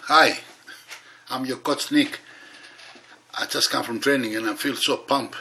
Hi, I'm your coach Nick. I just come from training and I feel so pumped.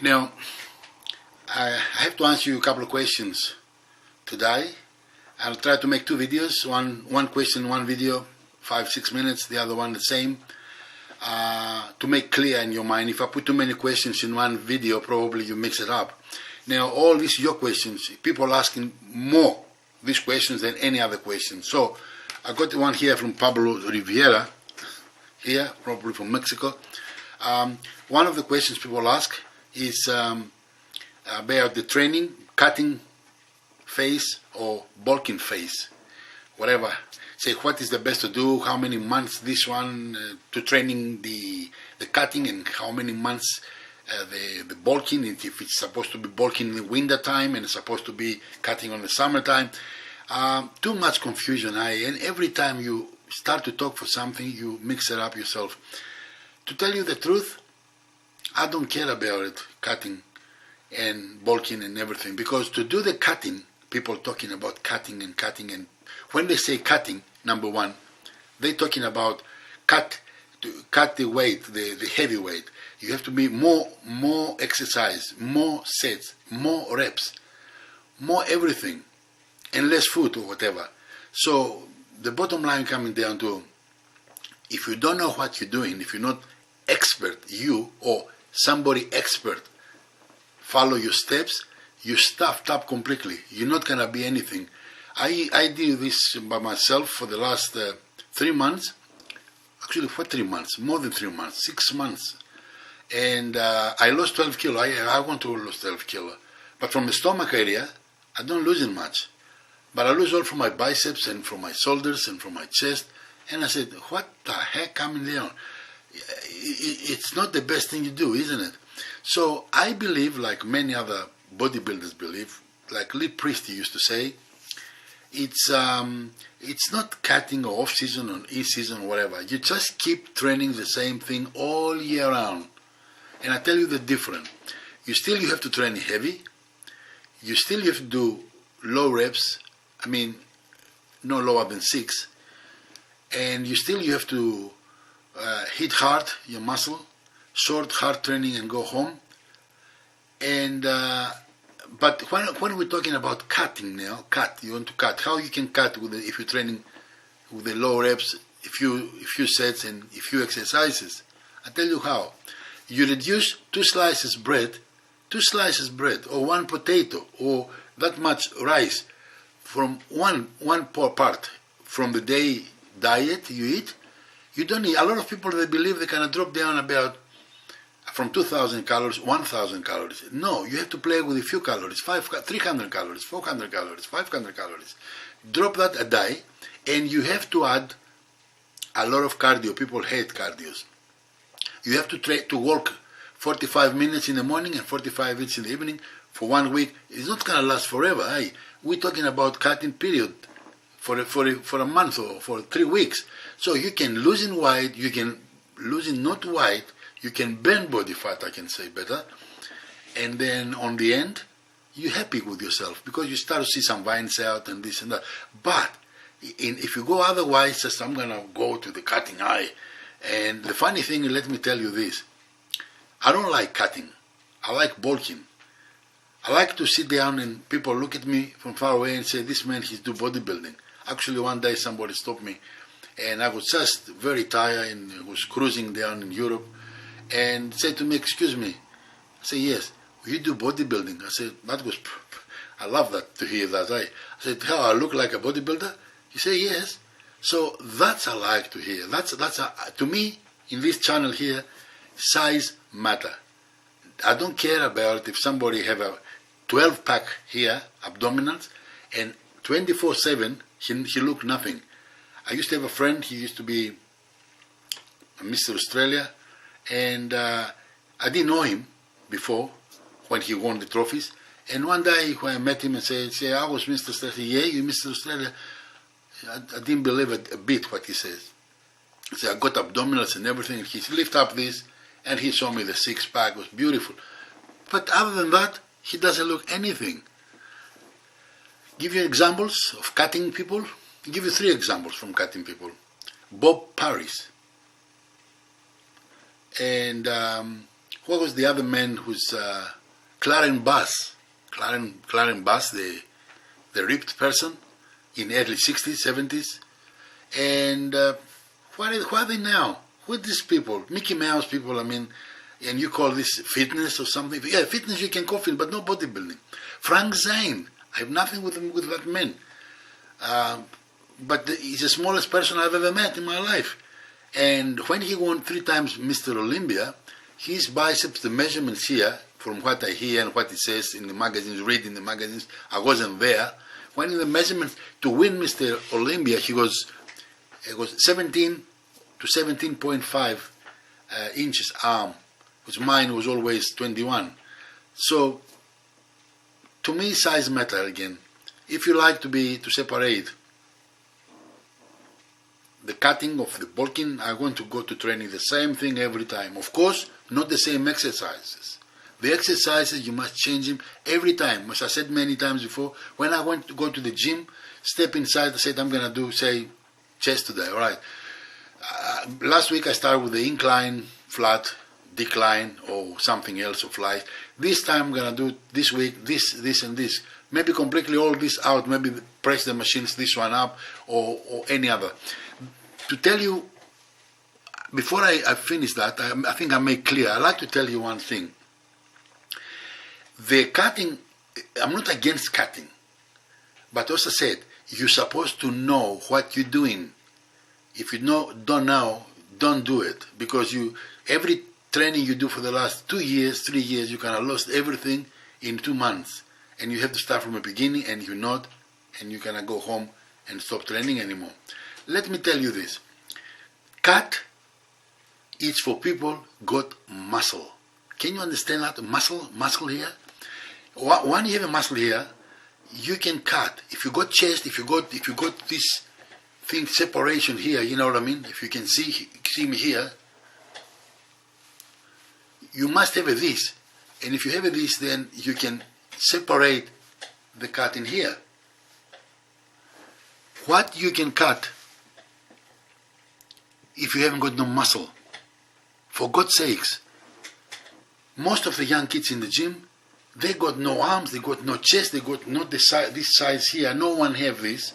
Now, I have to answer you a couple of questions today. I'll try to make two videos, one question, one video, 5-6 minutes, the other one the same, to make clear in your mind. If I put too many questions in one video, probably you mix it up. Now, all these are your questions. People are asking more these questions than any other question. So, I got one here from Pablo Riviera, here, probably from Mexico. One of the questions people ask is about the training, cutting phase or bulking phase, whatever. Say, what is the best to do, how many months this one to training the cutting, and how many months the bulking, if it's supposed to be bulking in the winter time and it's supposed to be cutting on the summertime. Too much confusion, and every time you start to talk for something, you mix it up yourself. To tell you the truth, I don't care about it, cutting and bulking and everything, because to do the cutting, people talking about cutting, and when they say cutting, number one, they're talking about cut the weight, the heavy weight. You have to be more exercise, more sets, more reps, more everything, and less food or whatever. So the bottom line coming down to, if you don't know what you're doing, if you're not expert, you or somebody expert, follow your steps, you're stuffed up completely. You're not going to be anything. I did this by myself for the last 3 months. Actually, for 3 months, more than 3 months, 6 months. And I lost 12 kilo. I want to lose 12 kilo. But from the stomach area, I don't lose it much. But I lose all from my biceps and from my shoulders and from my chest. And I said, what the heck coming down? It's not the best thing you do, isn't it? So I believe, like many other bodybuilders believe, like Lee Priest used to say, it's not cutting or off season or in season or whatever. You just keep training the same thing all year round. And I tell you the difference. You have to train heavy. You still have to do low reps. I mean, no lower than 6. And you have to hit hard your muscle, short hard training and go home. And but when we're talking about cutting now, you want to cut. How you can cut if you're training with the low reps, a few sets and a few exercises? I tell you how. You reduce 2 slices bread, or 1 potato, or that much rice from one part from the day diet you eat. You don't need. A lot of people, they believe they can drop down about from 2,000 calories, 1,000 calories. No, you have to play with a few calories, 300 calories, 400 calories, 500 calories. Drop that a day, and you have to add a lot of cardio. People hate cardios. You have to walk 45 minutes in the morning and 45 minutes in the evening for 1 week. It's not going to last forever. Hey, we're talking about cutting period for a month or for 3 weeks. So you can lose in weight, you can lose in not weight, you can burn body fat, I can say better. And then on the end, you're happy with yourself because you start to see some veins out and this and that. But if you go otherwise, just I'm going to go to the cutting eye. And the funny thing, let me tell you this. I don't like cutting. I like bulking. I like to sit down and people look at me from far away and say, this man, he's doing bodybuilding. Actually, one day somebody stopped me and I was just very tired and was cruising down in Europe and said to me, excuse me. I said, yes, you do bodybuilding. I said, I love that, to hear that. I said, how, I look like a bodybuilder? He said, yes. So that's I like to hear. To me, in this channel here, size matter. I don't care about if somebody have a 12-pack here, abdominals, and 24/7, he look nothing. I used to have a friend, he used to be Mr. Australia, and I didn't know him before when he won the trophies. And one day when I met him and said, I was Mr. Australia. Yeah, you Mr. Australia. I didn't believe it a bit what he says. He said, I got abdominals and everything. He lift up this, and he showed me the 6-pack. It was beautiful. But other than that, he doesn't look anything. Give you examples of cutting people. I'll give you 3 examples from cutting people. Bob Paris. And what was the other man who's Clarence Bass? Clarence Bass, the ripped person in early 60s, 70s. And what are they now? Who are these people? Mickey Mouse people, I mean, and you call this fitness or something? Yeah, fitness you can call fitness, but no bodybuilding. Frank Zane, I have nothing with that man. But he's the smallest person I've ever met in my life. And when he won 3 times Mr. Olympia, his biceps, the measurements here, from what I hear and what it says in the magazines, read in the magazines, I wasn't there. When in the measurements to win Mr. Olympia, it was 17 to 17.5 inches arm, which mine was always 21. So, to me, size matter again. If you like to separate the cutting of the bulking, I want to go to training the same thing every time. Of course, not the same exercises. The exercises, you must change them every time. As I said many times before, when I went to go to the gym, step inside, I said, I'm going to do, say, chest today, all right. Last week I started with the incline, flat, decline, or something else of light. This time I'm going to do, this week, this and this. Maybe completely all this out, maybe press the machines, this one up, or any other. To tell you, before I finish that, I think I make clear, I'd like to tell you one thing. The cutting, I'm not against cutting, but also said, you're supposed to know what you're doing. If you don't know, don't do it, because every training you do for the last 2 years, 3 years, you kind of lost everything in 2 months, and you have to start from the beginning, and you're not, and you kind of go home and stop training anymore. Let me tell you this. Cut is for people got muscle. Can you understand that? Muscle here? When you have a muscle here, you can cut. If you got chest, if you got this thing, separation here, you know what I mean? If you can see me here, you must have this. And if you have this, then you can separate the cut in here. What you can cut if you haven't got no muscle? For God's sakes, most of the young kids in the gym, they got no arms, they got no chest, they got not this size here. No one have this.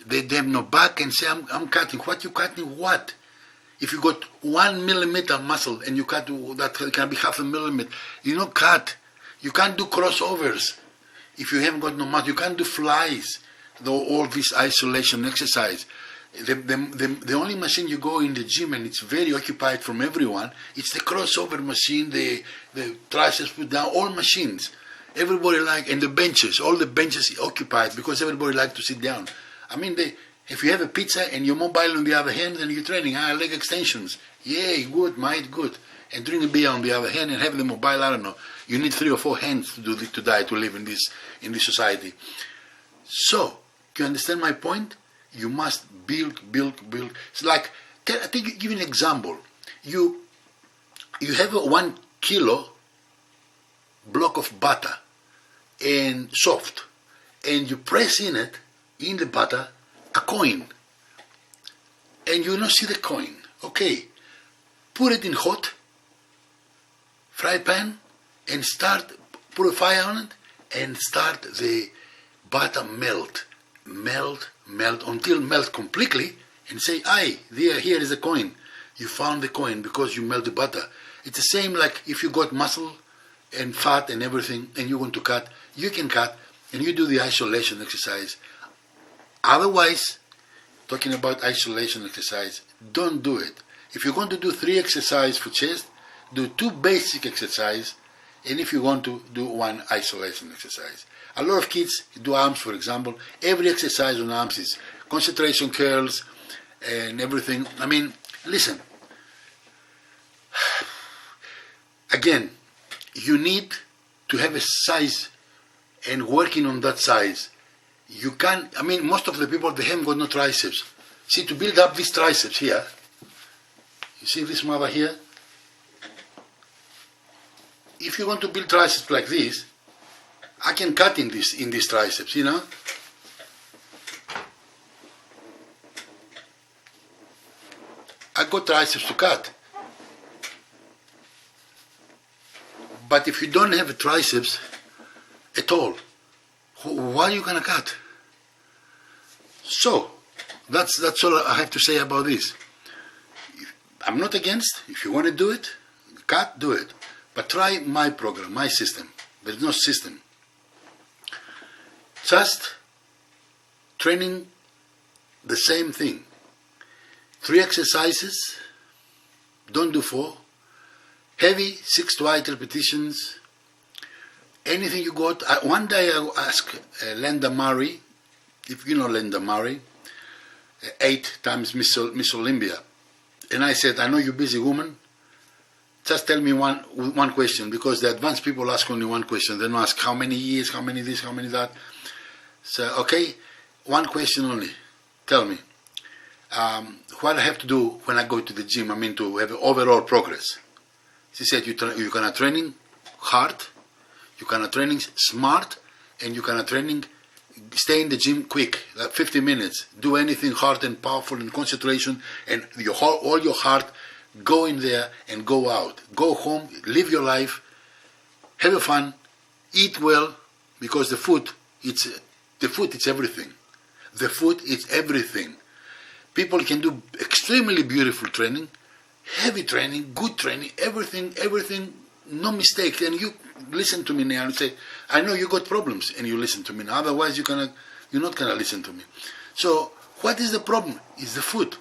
They have no back and say, I'm cutting. What you cutting? What? If you got 1 millimeter muscle and you cut that can be 0.5 millimeter, you don't cut. You can't do crossovers. If you haven't got no muscle, you can't do flies. Though all this isolation exercise. The only machine you go in the gym and it's very occupied from everyone, it's the crossover machine, the triceps put down, all machines. Everybody and the benches, all the benches occupied because everybody like to sit down. I mean, if you have a pizza and your mobile on the other hand, then you're training, leg extensions. Yay, good, mate, good. And drink a beer on the other hand and have the mobile, I don't know. You need 3 or 4 hands to live in this society. So, do you understand my point? You must build. It's like, I think, give you an example. You have a 1 kilo block of butter and soft, and you press in the butter, a coin, and you don't see the coin. Okay, put it in hot fry pan and put a fire on it and start the butter melt until melt completely, and say, here is a coin. You found the coin because you melt the butter. It's the same like if you got muscle and fat and everything and you want to cut, you can cut and you do the isolation exercise. Otherwise, talking about isolation exercise, don't do it. If you're going to do 3 exercises for chest, do 2 basic exercises, and if you want to do 1 isolation exercise. A lot of kids do arms, for example. Every exercise on arms is concentration curls and everything. I mean, listen. Again, you need to have a size and working on that size. You can't, most of the people, they haven't got no triceps. See, to build up these triceps here, you see this mother here? If you want to build triceps like this, I can cut in these triceps, you know. I got triceps to cut. But if you don't have triceps at all, why are you gonna cut? So that's all I have to say about this. I'm not against. If you want to do it, cut, do it. But try my program, my system. There's no system. Just training the same thing. 3 exercises, don't do 4. Heavy, 6 to 8 repetitions. Anything you got. One day I asked Linda Murray, if you know Linda Murray, 8 times Miss Olympia. And I said, I know you're a busy woman. Just tell me one question, because the advanced people ask only one question. They don't ask how many years, how many this, how many that. So, okay, one question only. Tell me, what I have to do when I go to the gym, to have overall progress. She said, you're going to training hard, you're going to training smart, and you're going to training, stay in the gym quick, like 50 minutes. Do anything hard and powerful and concentration, and all your heart, go in there and go out. Go home, live your life, have fun, eat well, because the food, it's everything. The food is everything. People can do extremely beautiful training, heavy training, good training, everything, no mistake. And you listen to me now and say, I know you got problems, and you listen to me now. Otherwise, you're not gonna listen to me. So, what is the problem? It's the food.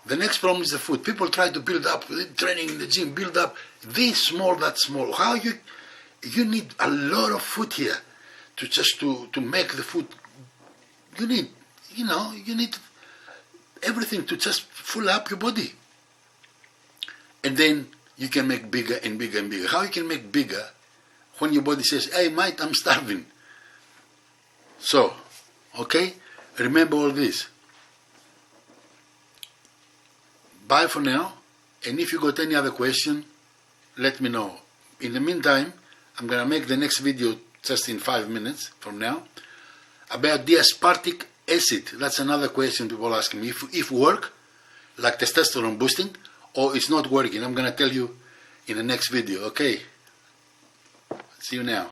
The next problem is the food. People try to build up training in the gym, build up this small, that small. How you need a lot of food here to make the food. You need everything to just fill up your body. And then you can make bigger and bigger and bigger. How you can make bigger when your body says, hey mate, I'm starving. So, okay, remember all this. Bye for now, and if you got any other question, let me know. In the meantime, I'm gonna make the next video just in 5 minutes from now about the aspartic acid. That's another question people ask me. If work, like testosterone boosting, or it's not working. I'm gonna tell you in the next video. Okay. See you now.